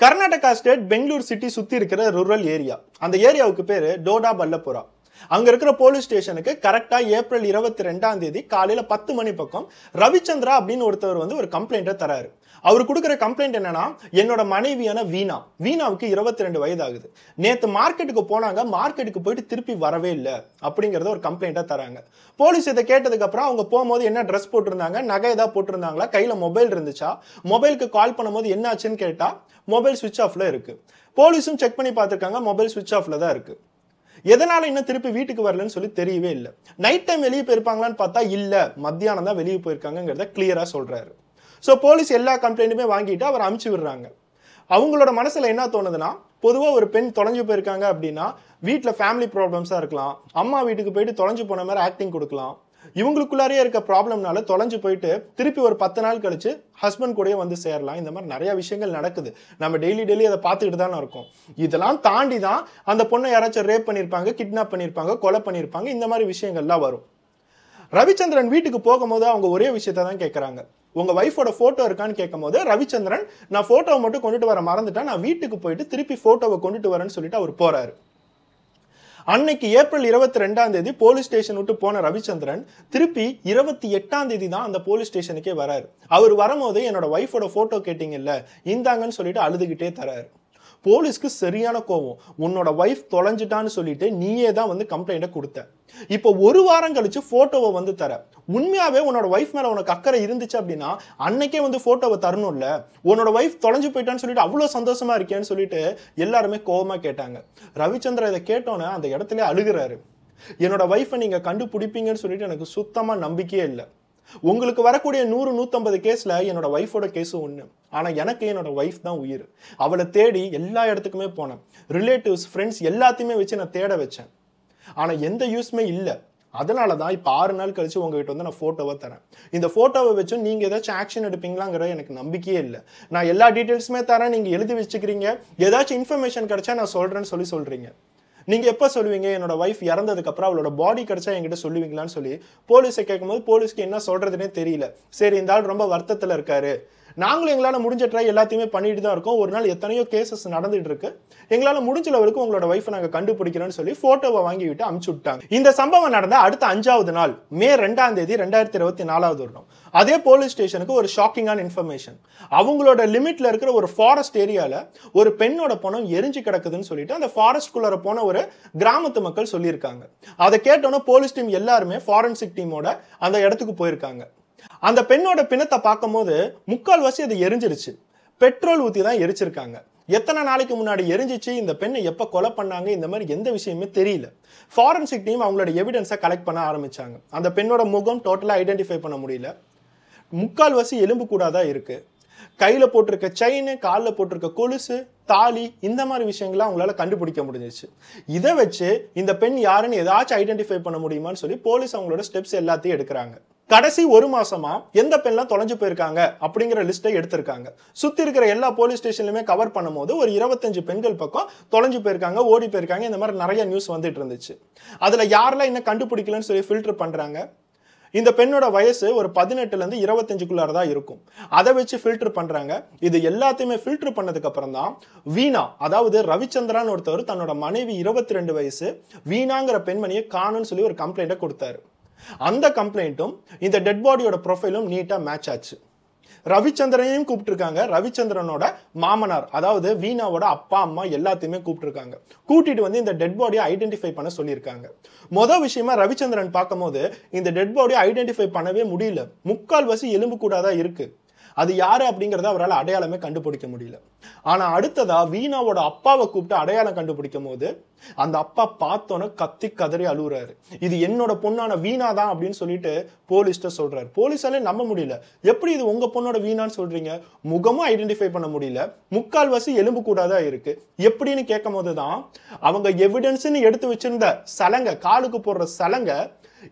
Karnataka state Bangalore city சுத்தி இருக்கிற rural area. அந்த ஏரியாவுக்கு பேரு டோடா பல்லப்புரா. அங்க இருக்கிற போலீஸ் ஸ்டேஷனுக்கு கரெக்டா ஏப்ரல் 22ஆம் தேதி காலையில 10 மணி பக்கம் ரவிச்சந்திரா அப்படின்னு ஒருத்தவர் வந்து ஒரு கம்ப்ளைண்ட்டை தராரு. அவர் கொடுக்குற கம்ப்ளைண்ட் என்னன்னா, என்னோட மனைவியான வீணாவுக்கு 22 வயது ஆகுது. நேத்து மார்க்கெட்டுக்கு போனாங்க, மார்க்கெட்டுக்கு போயிட்டு திருப்பி வரவே இல்லை அப்படிங்கறத ஒரு கம்ப்ளைண்டா தராங்க. போலீஸ் இதை கேட்டதுக்கு அப்புறம் அவங்க போகும்போது என்ன ட்ரெஸ் போட்டிருந்தாங்க, நகை ஏதாவது போட்டிருந்தாங்களா, கையில மொபைல் இருந்துச்சா, மொபைலுக்கு கால் பண்ணும்போது என்ன ஆச்சுன்னு கேட்டா மொபைல் சுவிட்ச் ஆஃப்ல இருக்கு. போலீஸும் செக் பண்ணி பார்த்திருக்காங்க, மொபைல் சுவிட்ச் ஆஃப்ல தான் இருக்கு. எதனால இன்னும் திருப்பி வீட்டுக்கு வரலன்னு சொல்லி தெரியவே இல்லை. நைட் டைம் வெளியே போயிருப்பாங்களான்னு பார்த்தா இல்ல, மத்தியானம் தான் வெளியே போயிருக்காங்கிறத கிளியரா சொல்றாரு. ஸோ போலீஸ் எல்லா கம்ப்ளைண்ட்டுமே வாங்கிட்டு அவர் அமுச்சு விடுறாங்க. அவங்களோட மனசுல என்ன தோணுதுன்னா, பொதுவா ஒரு பெண் தொலைஞ்சு போயிருக்காங்க அப்படின்னா வீட்டில் ஃபேமிலி ப்ராப்ளம்ஸா இருக்கலாம், அம்மா வீட்டுக்கு போயிட்டு தொலைஞ்சு போன மாதிரி ஆக்டிங் கொடுக்கலாம், இவங்களுக்குள்ளாரே இருக்க ப்ராப்ளம்னால தொலைஞ்சு போயிட்டு திருப்பி ஒரு 10 நாள் கழிச்சு ஹஸ்பண்ட் கூடயே வந்து சேரலாம். இந்த மாதிரி நிறைய விஷயங்கள் நடக்குது. நம்ம டெய்லி அதை பார்த்துக்கிட்டு தானே இருக்கோம். இதெல்லாம் தாண்டி தான் அந்த பொண்ணை யாராச்சும் ரேப் பண்ணியிருப்பாங்க, கிட்னாப் பண்ணியிருப்பாங்க, கொலை பண்ணியிருப்பாங்க, இந்த மாதிரி விஷயங்கள்லாம் வரும். ரவிச்சந்திரன் வீட்டுக்கு போகும்போது அவங்க ஒரே விஷயத்தை தான் கேட்குறாங்க, உங்க வைஃபோட போட்டோ இருக்கான்னு கேட்கும்போது ரவிச்சந்திரன், நான் போட்டோவை மட்டும் கொண்டுட்டு வர மறந்துட்டேன், நான் வீட்டுக்கு போயிட்டு திருப்பி போட்டோவை கொண்டுட்டு வரேன்னு சொல்லிட்டு அவர் போறாரு. அன்னைக்கு ஏப்ரல் 22ஆம் தேதி போலீஸ் ஸ்டேஷன் விட்டு போன ரவிச்சந்திரன் திருப்பி 28ஆம் தேதி தான் அந்த போலீஸ் ஸ்டேஷனுக்கே வராரு. அவர் வரும்போது என்னோட வைஃபோட போட்டோ கேட்டீங்கல்ல, இந்தாங்கன்னு சொல்லிட்டு அழுதுகிட்டே தராரு. போலீஸ்க்கு சரியான கோவம். உன்னோட வைஃப் தொலைஞ்சிட்டான்னு சொல்லிட்டு நீயே தான் வந்து கம்ப்ளைண்ட்டை கொடுத்த, இப்போ ஒரு வாரம் கழிச்சு போட்டோவை வந்து தர, உண்மையாவே உன்னோட வைஃப் மேல உனக்கு அக்கறை இருந்துச்சு அப்படின்னா அன்னைக்கே வந்து போட்டோவை தரணும்ல, உன்னோட வைஃப் தொலைஞ்சு போயிட்டான்னு சொல்லிட்டு அவ்வளவு சந்தோஷமா இருக்கேன்னு சொல்லிட்டு எல்லாருமே கோவமா கேட்டாங்க. ரவிச்சந்திரன் இதை கேட்டோன்னே அந்த இடத்துல அழுகுறாரு. என்னோட வைஃபை நீங்க கண்டுபிடிப்பீங்கன்னு சொல்லிட்டு எனக்கு சுத்தமா நம்பிக்கையே இல்லை. உங்களுக்கு வரக்கூடிய 100-150 கேஸ்ல என்னோட வைஃபோட கேஸும் ஒண்ணு. ஆனா எனக்கு என்னோட வைஃப் தான் உயிர். அவளை தேடி எல்லா இடத்துக்குமே போனேன். ரிலேட்டிவ்ஸ், ஃப்ரெண்ட்ஸ் எல்லாத்தையுமே வச்சு நான் தேட வச்சேன். ஆனா எந்த யூஸ்மே இல்லை. அதனால தான் இப்போ 6 நாள் கழிச்சு உங்ககிட்ட வந்து நான் போட்டோவை தரேன். இந்த போட்டோவை வச்சு நீங்க ஏதாச்சும் ஆக்ஷன் எடுப்பீங்களாங்கிற எனக்கு நம்பிக்கையே இல்லை. நான் எல்லா டீட்டெயில்ஸுமே தரேன், நீங்க எழுதி வச்சுக்கிறீங்க, ஏதாச்சும் இன்ஃபர்மேஷன் கிடைச்சா நான் சொல்றேன்னு சொல்றீங்க. நீங்க எப்ப சொல்லுவீங்க என்னோட வைஃப் இறந்ததுக்கு அப்புறம் அவளோட பாடி கிடைச்சா என்கிட்ட சொல்லுவீங்களான்னு சொல்லி போலீஸை கேட்கும்போது போலீஸ்க்கு என்ன சொல்றதுன்னே தெரியல. சரி, இந்த ஆள் ரொம்ப வருத்தத்துல இருக்காரு, நாங்களும் எங்களால முடிஞ்ச ட்ரை எல்லாத்தையுமே பண்ணிட்டு தான் இருக்கோம், ஒரு நாள் எத்தனையோ கேசஸ் நடந்துட்டு இருக்கு, எங்களால முடிஞ்ச அளவுக்கு உங்களோட வைஃபை நாங்க கண்டுபிடிக்கிறோம்னு சொல்லி போட்டோவை வாங்கி விட்டு அனுப்பிச்சு விட்டாங்க. இந்த சம்பவம் நடந்த அடுத்த 5வது நாள் மே 2ஆம் தேதி 2024 வருடம் அதே போலீஸ் ஸ்டேஷனுக்கு ஒரு ஷாக்கிங்கான இன்ஃபர்மேஷன். அவங்களோட லிமிட்ல இருக்கிற ஒரு ஃபாரஸ்ட் ஏரியால ஒரு பெண்ணோட பணம் எரிஞ்சு கிடக்குதுன்னு சொல்லிட்டு அந்த ஃபாரஸ்ட்குள்ளார போன ஒரு கிராமத்து மக்கள் சொல்லியிருக்காங்க. அதை கேட்டோன்னா போலீஸ் டீம் எல்லாருமே ஃபாரன்சிக் டீமோட அந்த இடத்துக்கு போயிருக்காங்க. அந்த பெண்ணோட பிணத்தை பார்க்கும்போது முக்கால்வாசி அது எரிஞ்சிருச்சு. பெட்ரோல் ஊத்தி தான் எரிச்சிருக்காங்க. எத்தனை நாளைக்கு முன்னாடி எரிஞ்சிச்சு, இந்த பெண்ணை எப்ப கொலை பண்ணாங்க, இந்த மாதிரி எந்த விஷயமே தெரியல. ஃபாரன்சிக் டீம் அவங்களோட எவிடன்ஸை கலெக்ட் பண்ண ஆரம்பிச்சாங்க. அந்த பெண்ணோட முகம் டோட்டலா ஐடென்டிஃபை பண்ண முடியல. முக்கால்வாசி எலும்பு கூடாதான் இருக்கு. கையில போட்டிருக்க செயின், காலில் போட்டிருக்க கொலுசு, தாலி, இந்த மாதிரி விஷயங்களை அவங்களால கண்டுபிடிக்க முடிஞ்சிச்சு. இதை வச்சு இந்த பெண் யாருன்னு ஏதாச்சும் ஐடென்டிஃபை பண்ண முடியுமான்னு சொல்லி போலீஸ் அவங்களோட ஸ்டெப்ஸ் எல்லாத்தையும் எடுக்கிறாங்க. கடைசி ஒரு மாசமா எந்த பெண்லாம் தொலைஞ்சு போயிருக்காங்க அப்படிங்கிற லிஸ்ட்டை எடுத்திருக்காங்க. சுத்தி இருக்கிற எல்லா போலீஸ் ஸ்டேஷன்லயுமே கவர் பண்ணும்போது ஒரு 25 பெண்கள் பக்கம் தொலைஞ்சு போயிருக்காங்க, ஓடி போயிருக்காங்க, இந்த மாதிரி நிறைய நியூஸ் வந்துட்டு இருந்துச்சு. அதுல யாரெல்லாம் இன்னும் கண்டுபிடிக்கலன்னு சொல்லி ஃபில்டர் பண்றாங்க. இந்த பெண்ணோட வயசு ஒரு 18ல இருந்து 25க்குள்ளார தான் இருக்கும். அதை வச்சு ஃபில்டர் பண்றாங்க. இது எல்லாத்தையுமே ஃபில்டர் பண்ணதுக்கு அப்புறம் தான் வீணா, அதாவது ரவிச்சந்திரான்னு ஒருத்தவர் தன்னோட மனைவி 22 வயசு வீணாங்கிற பெண்மணியை காணும்னு சொல்லி ஒரு கம்ப்ளைண்ட்டை கொடுத்தாரு. அந்த கம்ப்ளைண்ட்டும் இந்த டெட் பாடியோட ப்ரொஃபைலும் நீட்டா மேட்ச் ஆச்சு. ரவிச்சந்திரனையும் கூப்பிட்டுருக்காங்க, ரவிச்சந்திரனோட மாமனார் அதாவது வீணாவோட அப்பா அம்மா எல்லாத்தையுமே கூப்பிட்டுருக்காங்க. கூட்டிட்டு வந்து இந்த டெட் பாடியை ஐடென்டிஃபை பண்ண சொல்லியிருக்காங்க. மொதல் விஷயமா ரவிச்சந்திரன் பார்க்கும்போது இந்த டெட் பாடியை ஐடென்டிஃபை பண்ணவே முடியல. முக்கால்வாசி எலும்பு கூடாதான் இருக்கு. அது யாரு அப்படிங்கறத அவரால் அடையாளமே கண்டுபிடிக்க முடியல. ஆனா அடுத்ததா வீணாவோட அப்பாவை கூப்பிட்டு அடையாளம் கண்டுபிடிக்கும் போது அந்த அப்பா பார்த்தோன்னு கத்தி கதறி அழுகுறாரு. இது என்னோட பொண்ணான வீணா தான் அப்படின்னு சொல்லிட்டு போலீஸ்ட சொல்றாரு. போலீஸாலே நம்ப முடியல. எப்படி இது உங்க பொண்ணோட வீணான்னு சொல்றீங்க, முகமும் ஐடென்டிஃபை பண்ண முடியல, முக்கால்வாசி எலும்பு கூடாதான் இருக்கு எப்படின்னு கேட்கும் போதுதான் அவங்க எவிடன்ஸ்ன்னு எடுத்து வச்சிருந்த சலங்க, காலுக்கு போடுற சலங்க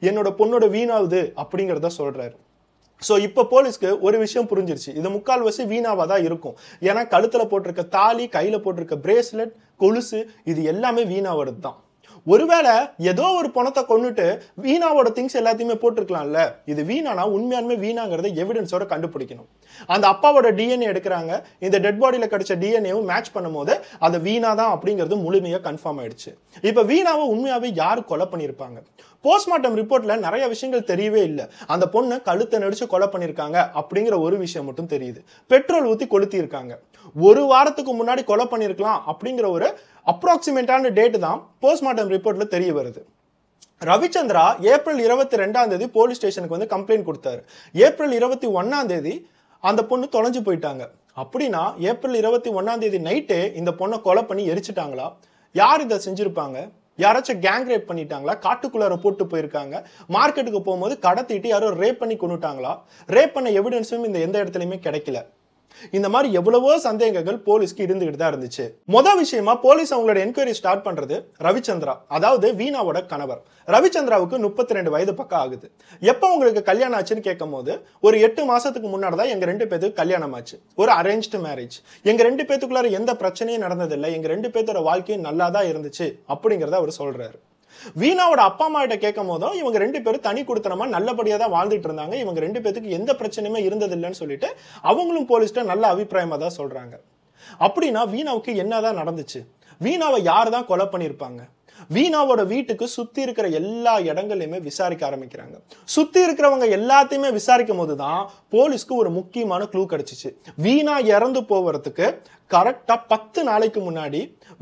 என்னோட பொண்ணோட வீணாவுது அப்படிங்கறத சொல்றாரு. சோ இப்ப போலீஸ்க்கு ஒரு விஷயம் புரிஞ்சிருச்சு, இது முக்கால்வாசி வீணாவா தான் இருக்கும். ஏன்னா கழுத்துல போட்டிருக்க தாலி, கையில போட்டிருக்க பிரேஸ்லெட், கொலுசு, இது எல்லாமே வீணாவோடது தான். ஒருவேளை ஏதோ ஒரு பணத்தை கொண்டுட்டு வீணாவோட திங்ஸ் எல்லாத்தையுமே போட்டிருக்கலாம்ல. இது வீணானா உண்மையாலுமே வீணாங்கிறத எவிடன்ஸோட கண்டுபிடிக்கணும். அந்த அப்பாவோட டிஎன்ஏ எடுக்கிறாங்க. இந்த டெட் பாடியில கிடைச்ச டிஎன்ஏவும் மேட்ச் பண்ணும்போது அது வீணா தான் அப்படிங்கிறது முழுமையா கன்ஃபார்ம் ஆயிடுச்சு. இப்ப வீணாவை உண்மையாவே யாரு கொலை பண்ணியிருப்பாங்க? போஸ்ட்மார்ட்டம் ரிப்போர்ட்ல நிறைய விஷயங்கள் தெரியவே இல்லை. அந்த பொண்ணை கழுத்தை நடிச்சு கொலை பண்ணியிருக்காங்க அப்படிங்கிற ஒரு விஷயம் மட்டும் தெரியுது. பெட்ரோல் ஊத்தி கொளுத்தி இருக்காங்க. ஒரு வாரத்துக்கு முன்னாடி கொலை பண்ணியிருக்கலாம் அப்படிங்கிற ஒரு அப்ராக்சிமேட்டான டேட் தான் போஸ்ட்மார்ட்டம் ரிப்போர்ட்ல தெரிய வருது. ரவிச்சந்திரா ஏப்ரல் 22 போலீஸ் ஸ்டேஷனுக்கு வந்து கம்ப்ளைண்ட் கொடுத்தாரு. ஏப்ரல் 21 அந்த பொண்ணு தொலைஞ்சு போயிட்டாங்க. அப்படின்னா ஏப்ரல் 21 நைட்டே இந்த பொண்ணை கொலை பண்ணி எரிச்சிட்டாங்களா? யார் இதை செஞ்சிருப்பாங்க? யாராச்சும் கேங் ரேப் பண்ணிட்டாங்களா? காட்டுக்குள்ளார போட்டு போயிருக்காங்க. மார்க்கெட்டுக்கு போகும்போது கடத்திட்டு யாரோ ரேப் பண்ணி கொண்டுட்டாங்களா? ரேப் பண்ண எவிடன்ஸும் இந்த எந்த இடத்துலயுமே கிடைக்கல. இந்த மாதிரி எவ்வளவோ சந்தேகங்கள் போலீஸ்க்கு இருந்துகிட்டு தான் இருந்துச்சு. முதல் விஷயமா போலீஸ் அவங்களோட என்கொயரி ஸ்டார்ட் பண்றது ரவிச்சந்திரா, அதாவது வீணாவோட கணவர். ரவிச்சந்திராவுக்கு 32 வயது பக்கம் ஆகுது. எப்ப உங்களுக்கு கல்யாணம் ஆச்சுன்னு கேட்கும் போது ஒரு 8 மாசத்துக்கு முன்னாடி தான் எங்க 2 பேத்துக்கு கல்யாணம் ஆச்சு. ஒரு அரேஞ்ச்டு மேரேஜ். எங்க 2 பேத்துக்குள்ளார எந்த பிரச்சனையும் நடந்ததில்லை. எங்க 2 பேத்தோட வாழ்க்கையும் நல்லா தான் இருந்துச்சு அப்படிங்கறத அவர் சொல்றாரு. வீணாவோட அப்பா அம்மா கிட்ட கேட்கும் போதும் இவங்க 2 பேரும் தனி கொடுத்தனமா நல்லபடியா தான் வாழ்ந்துட்டு இருந்தாங்க. இவங்க 2 பேத்துக்கு எந்த பிரச்சனையுமே இருந்ததில்லைன்னு சொல்லிட்டு அவங்களும் போலீஸ்ட்ட நல்ல அபிப்பிராயமா தான் சொல்றாங்க. அப்படின்னா வீணாவுக்கு என்னதான் நடந்துச்சு? வீணாவை யாரு தான் கொலை பண்ணியிருப்பாங்க? வீணாவோட வீட்டுக்கு சுத்தி இருக்கிற எல்லா இடங்களையுமே விசாரிக்க ஆரம்பிக்கிறாங்க. சுத்தி இருக்கிறவங்க எல்லாத்தையுமே விசாரிக்கும் போதுதான் போலீஸ்க்கு ஒரு முக்கியமான க்ளூ கிடைச்சிச்சு. வீணா இறந்து போவதுக்கு கரெக்டா 10 நாளைக்கு முன்னாடி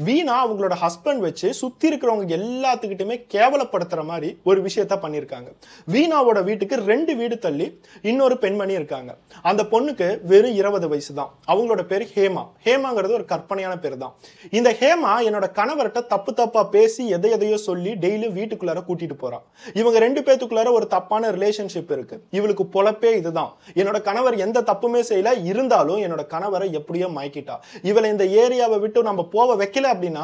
வீணா அவங்களோட ஹஸ்பண்ட் வச்சு சுத்தி இருக்கிறவங்க எல்லாத்துக்கிட்டுமே கேவலப்படுத்துற மாதிரி ஒரு விஷயத்த பண்ணிருக்காங்க. வீணாவோட வீட்டுக்கு 2 வீடு தள்ளி இன்னொரு பெண்மணி இருக்காங்க. அந்த பொண்ணுக்கு வெறும் 20 வயசு தான். அவங்களோட பேரு ஹேமா. ஹேமாங்கிறது ஒரு கற்பனையான பேர் தான். இந்த ஹேமா என்னோட கணவர்கிட்ட தப்பா பேசி எதையோ சொல்லி டெய்லி வீட்டுக்குள்ளார கூட்டிட்டு போறா. இவங்க 2 பேத்துக்குள்ளார ஒரு தப்பான ரிலேஷன்ஷிப் இருக்கு. இவளுக்கு பொழப்பே இதுதான். என்னோட கணவர் எந்த தப்புமே செய்யல, இருந்தாலும் என்னோட கணவரை எப்படியோ மயக்கிட்டா. இவளை இந்த ஏரியாவை விட்டு நம்ம போக வைக்கல அப்படின்னா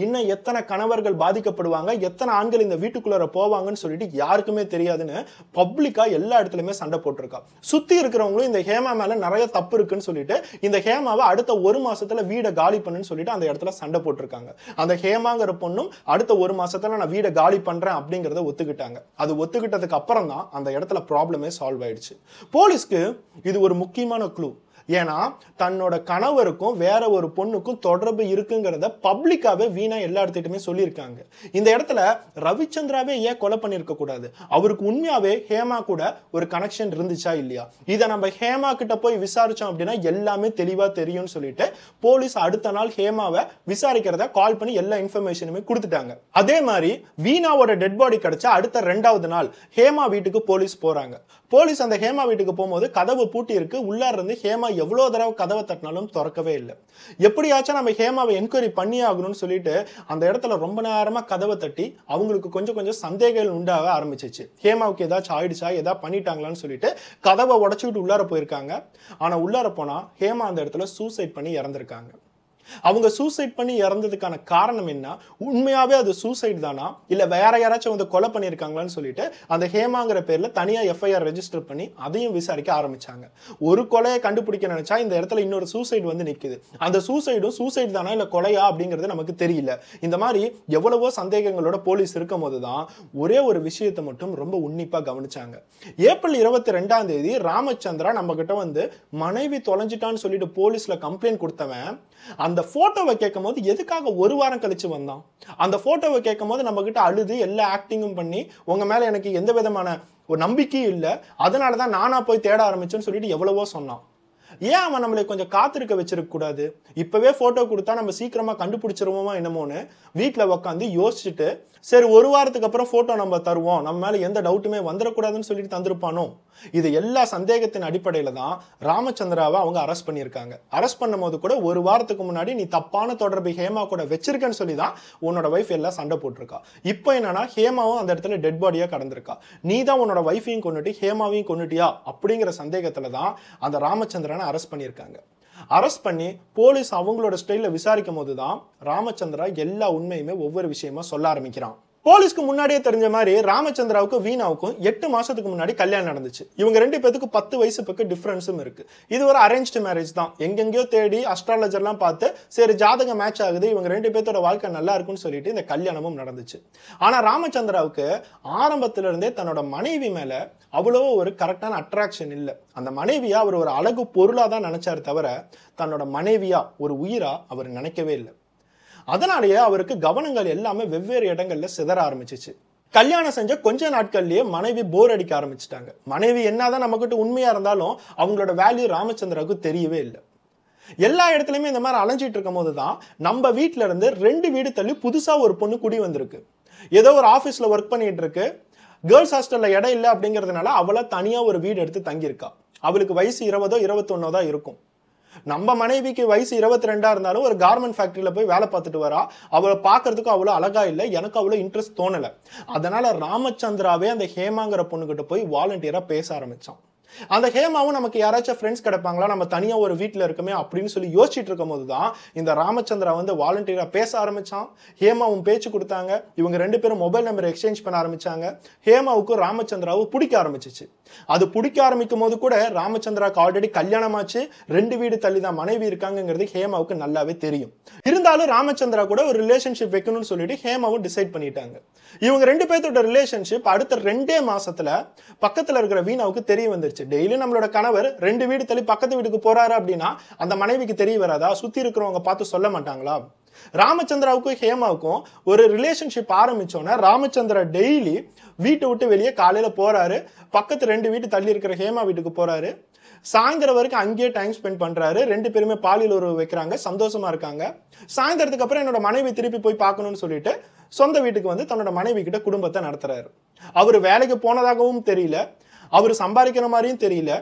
இன்னும் எத்தனை கணவர்கள் பாதிக்கப்படுவாங்க, எத்தனை ஆண்கள் இந்த வீட்டுக்குள்ளார போவாங்கன்னு சொல்லிட்டு யாருக்குமே தெரியாதுன்னு பப்ளிக்கா எல்லா இடத்துலயுமே சண்டை போட்டிருக்கா. சுத்தி இருக்கிறவங்களும் இந்த ஹேமா மேல நிறைய தப்பு இருக்குன்னு சொல்லிட்டு இந்த ஹேமாவை அடுத்த 1 மாசத்துல வீடை காலி பண்ணுன்னு சொல்லிட்டு அந்த இடத்துல சண்டை போட்டிருக்காங்க. அந்த ஹேமாங்கிற பொண்ணும் அடுத்த 1 மாசத்துல நான் வீடை காலி பண்றேன் அப்படிங்கறத ஒத்துக்கிட்டாங்க. அது ஒத்துக்கிட்டதுக்கு அப்புறம் தான் அந்த இடத்துல ப்ராப்ளமே சால்வ் ஆயிடுச்சு. போலீஸ்க்கு இது ஒரு முக்கியமான க்ளூ. ஏன்னா தன்னோட கணவருக்கும் வேற ஒரு பொண்ணுக்கும் தொடர்பு இருக்குங்கிறத பப்ளிக்காவே வீணா எல்லா இடத்துக்கிட்டுமே சொல்லியிருக்காங்க. இந்த இடத்துல ரவிச்சந்திராவே ஏன் கொலை பண்ணிருக்க கூடாது? அவருக்கு உண்மையாவே ஹேமா கூட ஒரு கனெக்ஷன் இருந்துச்சா இல்லையா? இதை நம்ம ஹேமா கிட்ட போய் விசாரிச்சோம் அப்படின்னா எல்லாமே தெளிவா தெரியும்னு சொல்லிட்டு போலீஸ் அடுத்த நாள் ஹேமாவை விசாரிக்கிறத கால் பண்ணி எல்லா இன்ஃபர்மேஷனுமே கொடுத்துட்டாங்க. அதே மாதிரி வீணாவோட டெட் பாடி கிடைச்சா அடுத்த 2வது நாள் ஹேமா வீட்டுக்கு போலீஸ் போறாங்க. போலீஸ் அந்த ஹேமா வீட்டுக்கு போகும்போது கதவு பூட்டி இருக்கு. உள்ளார இருந்து ஹேமா எவ்வளவு தடவை கதவை தட்டினாலும் திறக்கவே இல்லை. எப்படியாச்சும் நம்ம ஹேமாவை என்கொயரி பண்ணி ஆகணும்னு சொல்லிட்டு அந்த இடத்துல ரொம்ப நேரமா கதவை தட்டி அவங்களுக்கு கொஞ்சம் சந்தேகங்கள் உண்டாக ஆரம்பிச்சிச்சு. ஹேமாவுக்கு ஏதாச்சும் ஆயிடுச்சா, ஏதாவது பண்ணிட்டாங்களான்னு சொல்லிட்டு கதவை உடைச்சுக்கிட்டு உள்ளார போயிருக்காங்க. ஆனா உள்ளார போனா ஹேமா அந்த இடத்துல சூசைட் பண்ணி இறந்திருக்காங்க. அவங்க சூசைட் பண்ணி இறந்ததுக்கான காரணம் என்ன? உண்மையாவே அது சூசைட் தானா இல்ல வேற யாராச்சும் வந்து கொலை பண்ணிருக்காங்களான்னு சொல்லிட்டு அந்த ஹேமாங்கிற பேர்ல தனியா எஃப்ஐஆர் ரெஜிஸ்டர் பண்ணி அதையும் விசாரிக்க ஆரம்பிச்சாங்க. ஒரு கொலையை கண்டுபிடிக்க நினைச்சா இந்த இடத்துல இன்னொரு சூசைட் வந்து நிக்குது. அந்த சூசைடும் சூசைட் தானா இல்ல கொலையா அப்படிங்கிறது நமக்கு தெரியல. இந்த மாதிரி எவ்வளவோ சந்தேகங்களோட போலீஸ் இருக்கும் போதுதான் ஒரே ஒரு விஷயத்தை மட்டும் ரொம்ப உன்னிப்பா கவனிச்சாங்க. ஏப்ரல் 22 ராமச்சந்திரா நம்ம கிட்ட வந்து மனைவி தொலைஞ்சிட்டான்னு சொல்லிட்டு போலீஸ்ல கம்ப்ளைண்ட் கொடுத்தவன் அந்த போட்டோவை கேட்கும் போது எதுக்காக 1 வாரம் கழிச்சு வந்தான்? அந்த போட்டோவை கேட்கும் போது நம்ம கிட்ட அழுது எல்லா ஆக்டிங்கும் பண்ணி உங்க மேல எனக்கு எந்த விதமான ஒரு நம்பிக்கையும் இல்லை, அதனாலதான் நானா போய் தேட ஆரம்பிச்சேன்னு சொல்லிட்டு எவ்வளவோ சொன்னான். ஏன் அவன் நம்மளை கொஞ்சம் காத்திருக்க வச்சிருக்க கூடாது? இப்பவே போட்டோ கொடுத்தா நம்ம சீக்கிரமா கண்டுபிடிச்சிருவோமா என்னமோன்னு வீட்டுல உட்காந்து யோசிச்சுட்டு சரி 1 வாரத்துக்கு அப்புறம் போட்டோ நம்ம தருவோம், நம்ம மேல எந்த டவுட்டுமே வந்துடக்கூடாதுன்னு சொல்லிட்டு தந்திருப்பானோ. இது எல்லா சந்தேகத்தின் அடிப்படையில தான் ராமச்சந்திராவை அவங்க அரெஸ்ட் பண்ணியிருக்காங்க. அரெஸ்ட் பண்ணும் போது கூட 1 வாரத்துக்கு முன்னாடி நீ தப்பான தொடர்பு ஹேமா கூட வச்சிருக்கன்னு சொல்லி தான் உன்னோட வைஃப் எல்லாம் சண்டை போட்டிருக்கா. இப்போ என்னன்னா ஹேமாவும் அந்த இடத்துல டெட் பாடியா கடந்திருக்கா. நீ தான் உன்னோட வைஃபையும் கொண்டுட்டு ஹேமாவையும் கொண்டுட்டியா அப்படிங்கிற சந்தேகத்துல தான் அந்த ராமச்சந்திரனை அரெஸ்ட் பண்ணியிருக்காங்க. அரெஸ்ட் பண்ணி போலீஸ் அவங்களோட ஸ்டைல விசாரிக்கும் போதுதான் ராமச்சந்திரா எல்லா உண்மையுமே ஒவ்வொரு விஷயமா சொல்ல ஆரம்பிக்கிறான். போலீஸ்க்கு முன்னாடியே தெரிஞ்ச மாதிரி ராமச்சந்திராவுக்கும் வீணாவுக்கும் 8 மாசத்துக்கு முன்னாடி கல்யாணம் நடந்துச்சு. இவங்க 2 பேத்துக்கு 10 வயசு பக்கம் டிஃபரன்ஸும் இருக்கு. இது ஒரு அரேஞ்ச்டு மேரேஜ் தான். எங்கெங்கயோ தேடி அஸ்ட்ராலஜர்லாம் பார்த்து சரி ஜாதகம் மேட்ச் ஆகுது, இவங்க 2 பேத்தோட வாழ்க்கை நல்லா இருக்குன்னு சொல்லிட்டு இந்த கல்யாணமும் நடந்துச்சு. ஆனா ராமச்சந்திராவுக்கு ஆரம்பத்துல இருந்தே தன்னோட மனைவி மேல அவ்வளோ ஒரு கரெக்டான அட்ராக்ஷன் இல்லை. அந்த மனைவியா அவர் ஒரு அழகு பொருளா தான் நினைச்சாரு தவிர தன்னோட மனைவியா ஒரு உயிரா அவர் நினைக்கவே இல்லை. அதனாலேயே அவருக்கு கவனங்கள் எல்லாமே வெவ்வேறு இடங்கள்ல சிதற ஆரம்பிச்சிச்சு. கல்யாணம் செஞ்ச கொஞ்ச நாட்கள்லயே மனைவி போர் அடிக்க ஆரம்பிச்சிட்டாங்க. மனைவி என்னதான் நம்மகிட்ட உண்மையா இருந்தாலும் அவங்களோட வேல்யூ ராமச்சந்திராவுக்கு தெரியவே இல்லை. எல்லா இடத்துலயுமே இந்த மாதிரி அலைஞ்சிட்டு இருக்கும் போதுதான் நம்ம வீட்டுல இருந்து 2 வீடு தள்ளி புதுசா ஒரு பொண்ணு குடி வந்திருக்கு. ஏதோ ஒரு ஆபீஸ்ல ஒர்க் பண்ணிட்டு இருக்கு. கேர்ள்ஸ் ஹாஸ்டல்ல இடம் இல்லை அப்படிங்கிறதுனால அவளை தனியா ஒரு வீடு எடுத்து தங்கியிருக்கா. அவளுக்கு வயசு 20 21 தான் இருக்கும். நம்ம மனைவிக்கு வயசு 22 இருந்தாலும் ஒரு கார்மெண்ட் ஃபேக்டரியில போய் வேலை பார்த்துட்டு வரா. அவளை பார்க்கறதுக்கு அவ்வளோ அழகா இல்லை, எனக்கு அவ்வளோ இன்ட்ரெஸ்ட் தோணலை. அதனால ராமச்சந்திராவே அந்த ஹேமாங்கிற பொண்ணுகிட்ட போய் வாலண்டியரா பேச ஆரம்பிச்சான். அந்த ஹேமாவும் நமக்கு யாராச்சும் ஃப்ரெண்ட்ஸ் கிடைப்பாங்களா, நம்ம தனியா ஒரு வீட்டில் இருக்குமே அப்படின்னு சொல்லி யோசிச்சுட்டு இருக்கும் போதுதான் இந்த ராமச்சந்திரா வந்து வாலண்டியரா பேச ஆரம்பிச்சான். ஹேமாவும் பேச்சு கொடுத்தாங்க. இவங்க 2 பேரும் மொபைல் நம்பர் எக்ஸ்சேஞ்ச் பண்ண ஆரம்பிச்சாங்க. ஹேமாவுக்கும் ராமச்சந்திராவும் பிடிக்க ஆரம்பிச்சிச்சு. அது பிடிக்க ஆரம்பிக்கும் போது கூட ராமச்சந்திராவுக்கு ஆல்ரெடி கல்யாணம் ஆச்சு, 2 வீடு தள்ளி தான் மனைவி இருக்காங்கிறது ஹேமாவுக்கு நல்லாவே தெரியும். இருந்தாலும் ராமச்சந்திரா கூட ஒரு ரிலேஷன்ஷிப் வைக்கணும்னு சொல்லிட்டு ஹேமாவும் டிசைட் பண்ணிட்டாங்க. இவங்க 2 பேர்த்தோட ரிலேஷன்ஷிப் அடுத்த 2 மாசத்துல பக்கத்துல இருக்கிற வீணாவுக்கு தெரிய வந்துருச்சு. டெய்லி நம்மளோட கணவர் 2 வீடு தள்ளி பக்கத்து வீட்டுக்கு போறாரு அப்படின்னா அந்த மனைவிக்கு தெரிய வராதா? சுத்தி இருக்கிறவங்க பார்த்து சொல்ல மாட்டாங்களா? ராமச்சந்திராவுக்கும் ஹேமாவுக்கும் ஒரு ரிலேஷன்ஷிப் ஆரம்பிச்சோன்னா ராமச்சந்திரா டெய்லி வீட்டை விட்டு வெளியே காலையில போறாரு, பக்கத்து 2 வீட்டு தள்ளி இருக்கிற ஹேமா வீட்டுக்கு போறாரு, சாயந்தரம் வரைக்கும் அங்கேயே டைம் ஸ்பெண்ட் பண்றாரு. 2 பேருமே பாலியல் உறவு வைக்கிறாங்க, சந்தோஷமா இருக்காங்க. சாயந்தரத்துக்கு அப்புறம் என்னோட மனைவி திருப்பி போய் பார்க்கணும்னு சொல்லிட்டு சொந்த வீட்டுக்கு வந்து தன்னோட மனைவி கிட்ட குடும்பத்தை நடத்துறாரு. அவர் வேலைக்கு போனதாகவும் தெரியல, அவர் சம்பாதிக்கிற மாதிரியும் தெரியல.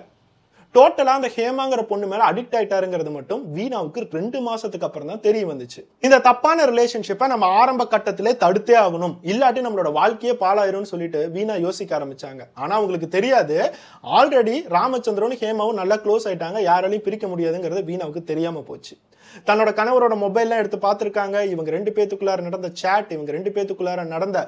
டோட்டலா அந்த ஹேமாங்கிற பொண்ணு மேல அடிக்ட் ஆயிட்டாருங்கிறது மட்டும் வீணாவுக்கு 2 மாசத்துக்கு அப்புறம் தான் தெரிய வந்துச்சு. இந்த தப்பான ரிலேஷன்ஷிப்பை நம்ம ஆரம்ப கட்டத்திலே தடுத்தே ஆகணும், இல்லாட்டி நம்மளோட வாழ்க்கையே பாலாயிரும்னு சொல்லிட்டு வீணா யோசிக்க ஆரம்பிச்சாங்க. ஆனா அவங்களுக்கு தெரியாது ஆல்ரெடி ராமச்சந்திரனும் ஹேமாவும் நல்லா க்ளோஸ் ஆயிட்டாங்க, யாராலையும் பிரிக்க முடியாதுங்கிறது வீணாவுக்கு தெரியாம போச்சு. தன்னோட கணவரோட மொபைல்லாம் எடுத்து பார்த்துருக்காங்க. இவங்க 2 பேத்துக்குள்ளார நடந்த சாட், இவங்க 2 பேத்துக்குள்ளார நடந்த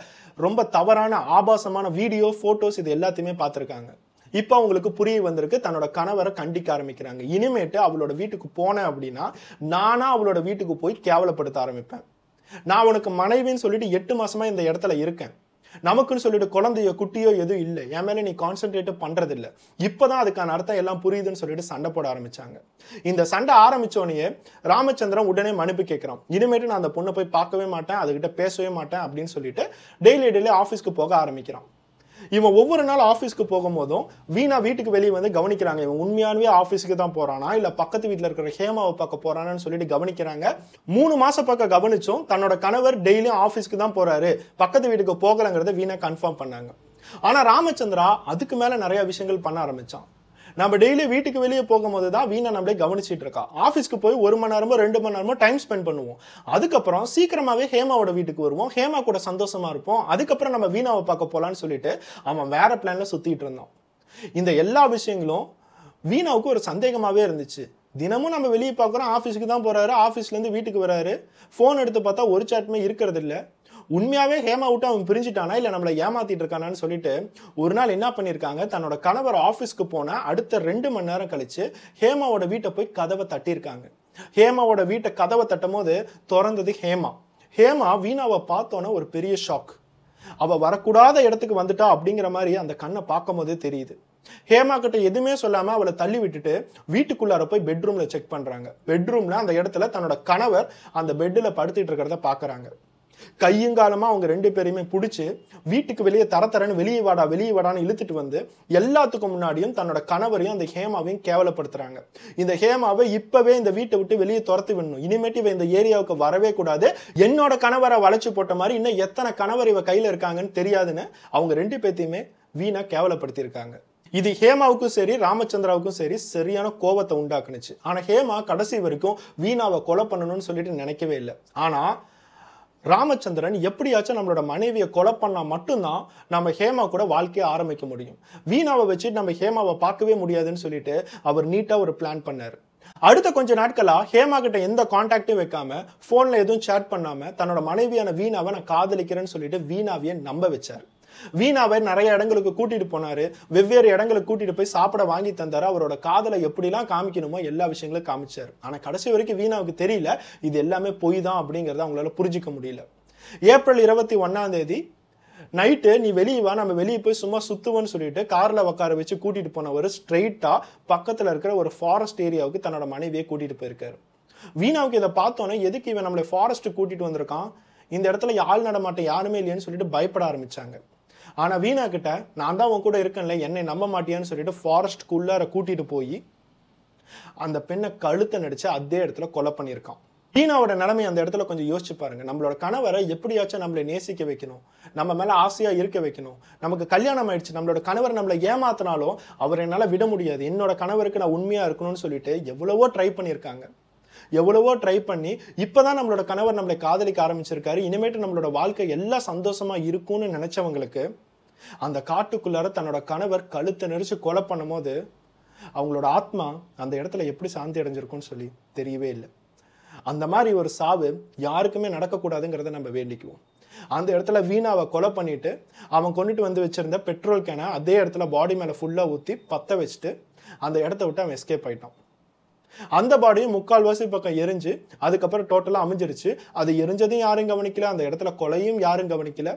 ரொம்ப தவறான ஆபாசமான வீடியோ போட்டோஸ் இது எல்லாத்தையுமே பார்த்துருக்காங்க. இப்போ அவங்களுக்கு புரிய வந்திருக்கு. தன்னோட கணவரை கண்டிக்க ஆரம்பிக்கிறாங்க. இனிமேட்டு அவளோட வீட்டுக்கு போனேன் அப்படின்னா நானா அவளோட வீட்டுக்கு போய் கேவலப்படுத்த ஆரம்பிப்பேன். நான் உனக்கு மனைவின்னு சொல்லிட்டு 8 மாசமா இந்த இடத்துல இருக்கேன், நமக்குன்னு சொல்லிட்டு குழந்தையோ குட்டியோ எதுவும் இல்லை, என் மேல நீ கான்சென்ட்ரேட் பண்றது இல்லை, இப்பதான் அதுக்கான அர்த்தம் எல்லாம் புரியுதுன்னு சொல்லிட்டு சண்டை போட ஆரம்பிச்சாங்க. இந்த சண்டை ஆரம்பிச்சோடனே ராமச்சந்திரன் உடனே மன்னிப்பு கேட்கிறான். இனிமேட்டு நான் அந்த பொண்ணை போய் பார்க்கவே மாட்டேன், அதுகிட்ட பேசவே மாட்டேன் அப்படின்னு சொல்லிட்டு டெய்லி ஆஃபீஸ்க்கு போக ஆரம்பிக்கிறான். இவன் ஒவ்வொரு நாள் ஆஃபீஸ்க்கு போகும்போதும் வீணா வீட்டுக்கு வெளியே வந்து கவனிக்கிறாங்க. இவன் உண்மையானவே ஆஃபீஸுக்கு தான் போறானா இல்ல பக்கத்து வீட்டில் இருக்கிற ஹேமாவை பார்க்க போறானான்னு சொல்லிட்டு கவனிக்கிறாங்க. 3 மாசம் பக்கம் கவனிச்சும் தன்னோட கணவர் டெய்லியும் ஆஃபீஸ்க்கு தான் போறாரு, பக்கத்து வீட்டுக்கு போகலங்கிறத வீணா கன்ஃபார்ம் பண்ணாங்க. ஆனா ராமச்சந்திரா அதுக்கு மேல நிறைய விஷயங்கள் பண்ண ஆரம்பிச்சான். நம்ம டெய்லி வீட்டுக்கு வெளியே போகும்போது தான் வீணா நம்மளே கவனிச்சிட்டு இருக்கா. ஆஃபீஸ்க்கு போய் 1 மணி நேரமோ 2 மணி நேரமோ டைம் ஸ்பெண்ட் பண்ணுவோம். அதுக்கப்புறம் சீக்கிரமாவே ஹேமாவோட வீட்டுக்கு வருவோம், ஹேமா கூட சந்தோஷமா இருப்போம். அதுக்கப்புறம் நம்ம வீணாவை பார்க்க போலான்னு சொல்லிட்டு அவன் வேற பிளான்ல சுத்திட்டு இருந்தான். இந்த எல்லா விஷயங்களும் வீணாவுக்கு ஒரு சந்தேகமாவே இருந்துச்சு. தினமும் நம்ம வெளியே பார்க்குறோம், ஆஃபீஸுக்கு தான் போறாரு, ஆஃபீஸ்ல இருந்து வீட்டுக்கு வராரு, ஃபோன் எடுத்து பார்த்தா ஒரு சாட்டுமே இருக்கிறது இல்லை. உண்மையாவே ஹேமா விட்டு அவன் பிரிஞ்சுட்டானா இல்ல நம்மளை ஏமாத்திட்டு இருக்கானான்னு சொல்லிட்டு ஒரு நாள் என்ன பண்ணிருக்காங்க, தன்னோட கணவர் ஆஃபீஸ்க்கு போன அடுத்த 2 மணி நேரம் கழிச்சு ஹேமாவோட வீட்டை போய் கதவை தட்டியிருக்காங்க. ஹேமாவோட வீட்டை கதவை தட்டும் போது திறந்தது ஹேமா. ஹேமா வீணாவை பார்த்தோன்னே ஒரு பெரிய ஷாக். அவ வரக்கூடாத இடத்துக்கு வந்துட்டா அப்படிங்கிற மாதிரி அந்த கண்ணை பார்க்கும் போதே தெரியுது. ஹேமா கிட்ட எதுவுமே சொல்லாம அவளை தள்ளி விட்டுட்டு வீட்டுக்குள்ளார போய் பெட்ரூம்ல செக் பண்றாங்க. பெட்ரூம்ல அந்த இடத்துல தன்னோட கணவர் அந்த பெட்ல படுத்திட்டு இருக்கிறத பாக்குறாங்க. கையுங்காலமா அவங்க 2 பேரையுமே பிடிச்சு வீட்டுக்கு வெளியே தரன்னு வெளியே வாடான்னு இழுத்துட்டு வந்து எல்லாத்துக்கும் முன்னாடியும் தன்னோட கணவரையும் அந்த ஹேமாவையும் கேவலப்படுத்துறாங்க. இந்த ஹேமாவை இப்பவே இந்த வீட்டை விட்டு வெளியே துரத்து விடணும், இனிமேட்டு இவ இந்த ஏரியாவுக்கு வரவே கூடாது, என்னோட கணவரை வளைச்சு போட்ட மாதிரி இன்னும் எத்தனை கணவர் இவ கையில இருக்காங்கன்னு தெரியாதுன்னு அவங்க 2 பேத்தையுமே வீணா கேவலப்படுத்தியிருக்காங்க. இது ஹேமாவுக்கும் சரி ராமச்சந்திராவுக்கும் சரி சரியான கோபத்தை உண்டாக்குனுச்சு. ஆனா ஹேமா கடைசி வரைக்கும் வீணாவை கொலை பண்ணணும்னு சொல்லிட்டு நினைக்கவே இல்லை. ஆனா ராமச்சந்திரன் எப்படியாச்சும் நம்மளோட மனைவியை கொலை பண்ணா மட்டும்தான் நம்ம ஹேமா கூட வாழ்க்கையை ஆரம்பிக்க முடியும், வீணாவை வச்சு நம்ம ஹேமாவை பார்க்கவே முடியாதுன்னு சொல்லிட்டு அவர் நீட்டா ஒரு பிளான் பண்ணாரு. அடுத்த கொஞ்ச நாட்களா ஹேமா கிட்ட எந்த கான்டாக்டும் வைக்காம போன்ல எதுவும் சேட் பண்ணாம தன்னோட மனைவியான வீணாவை நான் காதலிக்கிறேன்னு சொல்லிட்டு வீணாவையே நம்ப வச்சாரு. வீணாவை நிறைய இடங்களுக்கு கூட்டிட்டு போனாரு, வெவ்வேறு இடங்களுக்கு கூட்டிட்டு போய் சாப்பிட வாங்கி தந்தாரு, அவரோட காதலை எப்படிலாம் காமிக்கணுமோ எல்லா விஷயங்களும் காமிச்சாரு. ஆனா கடைசி வரைக்கும் வீணாவுக்கு தெரியல இது எல்லாமே பொய் தான் அப்படிங்கறத அவங்களால புரிஞ்சிக்க முடியல. ஏப்ரல் 21 நைட்டு நீ வெளியே வா, நம்ம வெளியே போய் சும்மா சுத்துவோன்னு சொல்லிட்டு கார்ல உட்கார வச்சு கூட்டிட்டு போனவர் ஸ்ட்ரெயிட்டா பக்கத்துல இருக்கிற ஒரு ஃபாரஸ்ட் ஏரியாவுக்கு தன்னோட மனைவியை கூட்டிட்டு போயிருக்காரு. வீணாவுக்கு இதை பார்த்தோன்னே எதுக்கு இவன் நம்மளை ஃபாரஸ்ட் கூட்டிட்டு வந்திருக்கான், இந்த இடத்துல ஆள் நடமாட்டம் யாருமே இல்லையேன்னு சொல்லிட்டு பயப்பட ஆரம்பிச்சாங்க. ஆனா வீணா கிட்ட நான் தான் உன் கூட இருக்கேன்ல, என்னை நம்ப மாட்டியான்னு சொல்லிட்டு ஃபாரஸ்ட்குள்ளார கூட்டிட்டு போய் அந்த பெண்ணை கழுத்தை நடிச்சு அதே இடத்துல கொலை பண்ணியிருக்கான். வீணாவோட நிலைமை அந்த இடத்துல கொஞ்சம் யோசிச்சு பாருங்க. நம்மளோட கணவரை எப்படியாச்சும் நம்மளை நேசிக்க வைக்கணும், நம்ம மேல ஆசையா இருக்க வைக்கணும். நமக்கு கல்யாணம் ஆயிடுச்சு, நம்மளோட கணவர் நம்மளை ஏமாத்தினாலும் அவர் என்னால விட முடியாது, என்னோட கணவருக்கு நான் உண்மையா இருக்கணும்னு சொல்லிட்டு எவ்வளவோ ட்ரை பண்ணியிருக்காங்க. எவ்வளவோ ட்ரை பண்ணி இப்பதான் நம்மளோட கணவர் நம்மளை காதலிக்க ஆரம்பிச்சிருக்காரு, இனிமேட்டு நம்மளோட வாழ்க்கை எல்லாம் சந்தோஷமா இருக்கும்னு நினைச்சவங்களுக்கு அந்த காட்டுக்குள்ளார தன்னோட கணவர் கழுத்தை நெரிச்சு கொலை பண்ணும் போது அவங்களோட ஆத்மா அந்த இடத்துல எப்படி சாந்தி அடைஞ்சிருக்கும்னு சொல்லி தெரியவே இல்லை. அந்த மாதிரி ஒரு சாவு யாருக்குமே நடக்கக்கூடாதுங்கிறத நம்ம வேண்டிக்குவோம். அந்த இடத்துல வீணாவை கொலை பண்ணிட்டு அவன் கொண்டுட்டு வந்து வச்சிருந்த பெட்ரோல் கேனை அதே இடத்துல பாடி மேல ஃபுல்லா ஊத்தி பத்த வச்சுட்டு அந்த இடத்த விட்டு அவன் எஸ்கேப் ஆயிட்டான். அந்த பாடியும் 3/4 பக்கம் எரிஞ்சு அதுக்கப்புறம் டோட்டலா அமைஞ்சிருச்சு. அது எரிஞ்சதையும் யாரும் கவனிக்கல, அந்த இடத்துல கொலையும் யாரும் கவனிக்கல.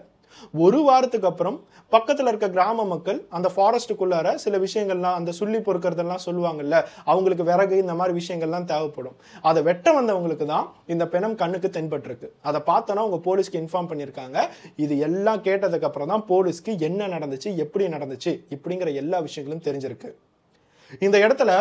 ஒரு வாரத்துக்கு அப்புறம் பக்கத்துல இருக்க கிராம மக்கள் அந்த ஃபாரஸ்டுக்குள்ளார சில விஷயங்கள்லாம், அந்த சுள்ளி பொறுக்கிறதெல்லாம் சொல்லுவாங்கல்ல, அவங்களுக்கு விறகு இந்த மாதிரி விஷயங்கள்லாம் தேவைப்படும். அதை வெட்ட வந்தவங்களுக்கு தான் இந்த பிணம் கண்ணுக்கு தென்பட்டிருக்கு. அதை பார்த்தோன்னா அவங்க போலீஸ்க்கு இன்ஃபார்ம் பண்ணியிருக்காங்க. இது எல்லாம் கேட்டதுக்கு அப்புறம் தான் போலீஸ்க்கு என்ன நடந்துச்சு, எப்படி நடந்துச்சு இப்படிங்கிற எல்லா விஷயங்களும் தெரிஞ்சிருக்கு. இந்த இடத்துல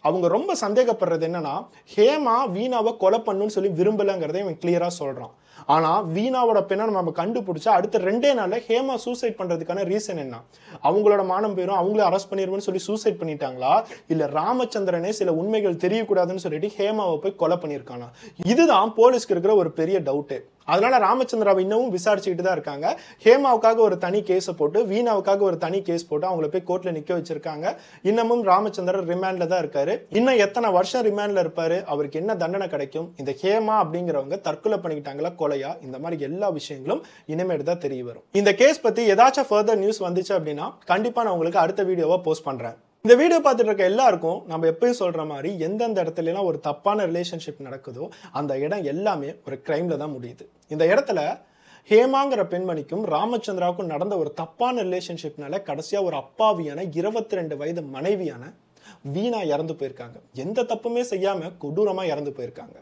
அவங்க ரொம்ப சந்தேகப்படுறது என்னன்னா, ஹேமா வீணாவை கொலை பண்ணுன்னு சொல்லி விரும்பலங்கிறத இவன் கிளியரா சொல்றான். ஆனா வீணாவோட பெண்ணை நம்ம கண்டுபிடிச்சா அடுத்த 2 நாள்ல ஹேமா சூசைட் பண்றதுக்கான ரீசன் என்ன? அவங்களோட மானம் போயிடும், அவங்களே அரெஸ்ட் பண்ணிடுவோம்னு சொல்லி சூசைட் பண்ணிட்டாங்களா, இல்ல ராமச்சந்திரனே சில உண்மைகள் தெரியக்கூடாதுன்னு சொல்லிட்டு ஹேமாவை போய் கொலை பண்ணியிருக்கானா? இதுதான் போலீஸ்க்கு இருக்கிற ஒரு பெரிய டவுட்டு. அதனால ராமச்சந்திராவை இன்னமும் விசாரிச்சுக்கிட்டு தான் இருக்காங்க. ஹேமாவுக்காக ஒரு தனி கேஸை போட்டு, வீணாவுக்காக ஒரு தனி கேஸ் போட்டு அவங்களை போய் கோர்ட்ல நிக்க வச்சிருக்காங்க. இன்னமும் ராமச்சந்திரன் ரிமாண்ட்ல தான் இருக்காரு. இன்னும் எத்தனை வருஷம் ரிமாண்ட்ல இருப்பாரு, அவருக்கு என்ன தண்டனை கிடைக்கும், இந்த ஹேமா அப்படிங்கிறவங்க தற்கொலை பண்ணிக்கிட்டாங்களா கொலையா, இந்த மாதிரி எல்லா விஷயங்களும் இனிமேட்டு தான் தெரிய வரும். இந்த கேஸ் பத்தி ஏதாச்சும் ஃபர்தர் நியூஸ் வந்துச்சு அப்படின்னா கண்டிப்பா நான் உங்களுக்கு அடுத்த வீடியோவா போஸ்ட் பண்றேன். இந்த வீடியோ பார்த்துட்டு இருக்க எல்லாருக்கும் நம்ம எப்பயும் சொல்ற மாதிரி எந்தெந்த இடத்துல எல்லாம் ஒரு தப்பான ரிலேஷன்ஷிப் நடக்குதோ அந்த இடம் எல்லாமே ஒரு கிரைம்ல தான் முடியுது. இந்த இடத்துல ஹேமாங்கிற பெண்மணிக்கும் ராமச்சந்திராவுக்கும் நடந்த ஒரு தப்பான ரிலேஷன்ஷிப்னால கடைசியா ஒரு அப்பாவியான 22 வயது மனைவியான வீணா இறந்து போயிருக்காங்க. எந்த தப்புமே செய்யாம கொடூரமா இறந்து போயிருக்காங்க.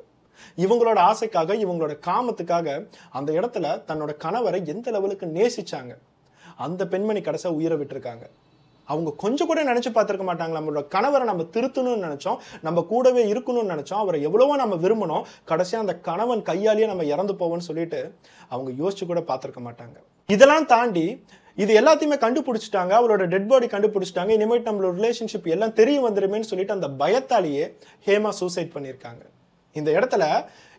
இவங்களோட ஆசைக்காக, இவங்களோட காமத்துக்காக அந்த இடத்துல தன்னோட கணவரை எந்த லெவலுக்கு நேசிச்சாங்க. அந்த பெண்மணி கடைசியா உயிரை விட்டுருக்காங்க. அவங்க கொஞ்சம் கூட நினைச்சு பார்த்திருக்க மாட்டாங்க, நம்மளோட கணவரை நம்ம திருத்தணும்னு நினைச்சோம், நம்ம கூடவே இருக்கணும்னு நினைச்சோம், அவரை எவ்வளவோ நம்ம விரும்பணும், கடைசியா அந்த கணவன் கையாலேயே நம்ம இறந்து போவோம்னு சொல்லிட்டு அவங்க யோசிச்சு கூட பார்த்திருக்க மாட்டாங்க. இதெல்லாம் தாண்டி இது எல்லாத்தையுமே கண்டுபிடிச்சிட்டாங்க, அவளோட டெட் பாடி கண்டுபிடிச்சிட்டாங்க, இனிமேட்டு நம்மளோட ரிலேஷன்ஷிப் எல்லாம் தெரிய வந்துருமேன்னு சொல்லிட்டு அந்த பயத்தாலேயே ஹேமா சூசைட் பண்ணியிருக்காங்க. இந்த இடத்துல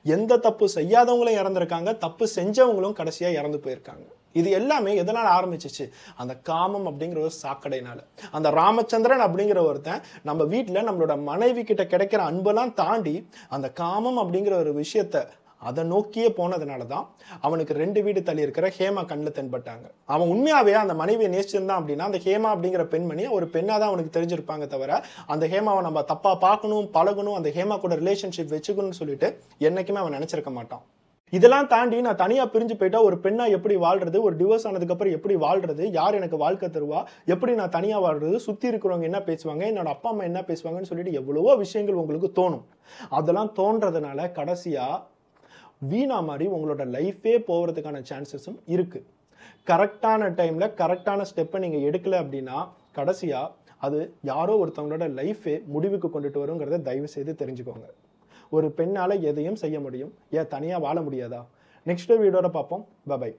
எந்த தப்பு செய்யாதவங்களும் இறந்திருக்காங்க, தப்பு செஞ்சவங்களும் கடைசியா இறந்து போயிருக்காங்க. இது எல்லாமே எதனால ஆரம்பிச்சிச்சு? அந்த காமம் அப்படிங்கிற ஒரு சாக்கடைனால. அந்த ராமச்சந்திரன் அப்படிங்கிற ஒருத்தன் நம்ம வீட்டுல நம்மளோட மனைவி கிட்ட கிடைக்கிற அன்பெல்லாம் தாண்டி அந்த காமம் அப்படிங்கிற ஒரு விஷயத்த அதை நோக்கியே போனதுனாலதான் அவனுக்கு 2 வீடு தள்ளி இருக்கிற ஹேமா கண்ணில் தென்பட்டாங்க. அவன் உண்மையாவே அந்த மனைவியை நேசிச்சிருந்தான் அப்படின்னா அந்த ஹேமா அப்படிங்கிற பெண்மணி ஒரு பெண்ணா தான் அவனுக்கு தெரிஞ்சிருப்பாங்க தவிர அந்த ஹேமாவை நம்ம தப்பா பார்க்கணும், பழகணும், அந்த ஹேமா கூட ரிலேஷன்ஷிப் வச்சுக்கணும்னு சொல்லிட்டு என்னைக்குமே அவன் நினைச்சிருக்க மாட்டான். இதெல்லாம் தாண்டி நான் தனியா பிரிஞ்சு போயிட்டா ஒரு பெண்ணா எப்படி வாழ்றது, ஒரு டிவோர்ஸ் ஆனதுக்கு அப்புறம் எப்படி வாழ்றது, யார் எனக்கு வாழ்க்கை தருவா, எப்படி நான் தனியா வாழ்றது, சுத்தி இருக்கிறவங்க என்ன பேசுவாங்க, என்னோட அப்பா அம்மா என்ன பேசுவாங்கன்னு சொல்லிட்டு எவ்வளவோ விஷயங்கள் உங்களுக்கு தோணும். அதெல்லாம் தோன்றதுனால கடைசியா வீணா மாதிரி உங்களோட லைஃபே போகிறதுக்கான சான்சஸும் இருக்கு. கரெக்டான டைம்ல கரெக்டான ஸ்டெப்பை நீங்க எடுக்கல அப்படின்னா கடைசியா அது யாரோ ஒருத்தவங்களோட லைஃபே முடிவுக்கு கொண்டுட்டு வருங்கிறத தயவு செய்து தெரிஞ்சுக்கோங்க. ஒரு பெண்ணால எதையும் செய்ய முடியும், ஏன் தனியா வாழ முடியாதா? நெக்ஸ்ட் வீடியோட பார்ப்போம். பை.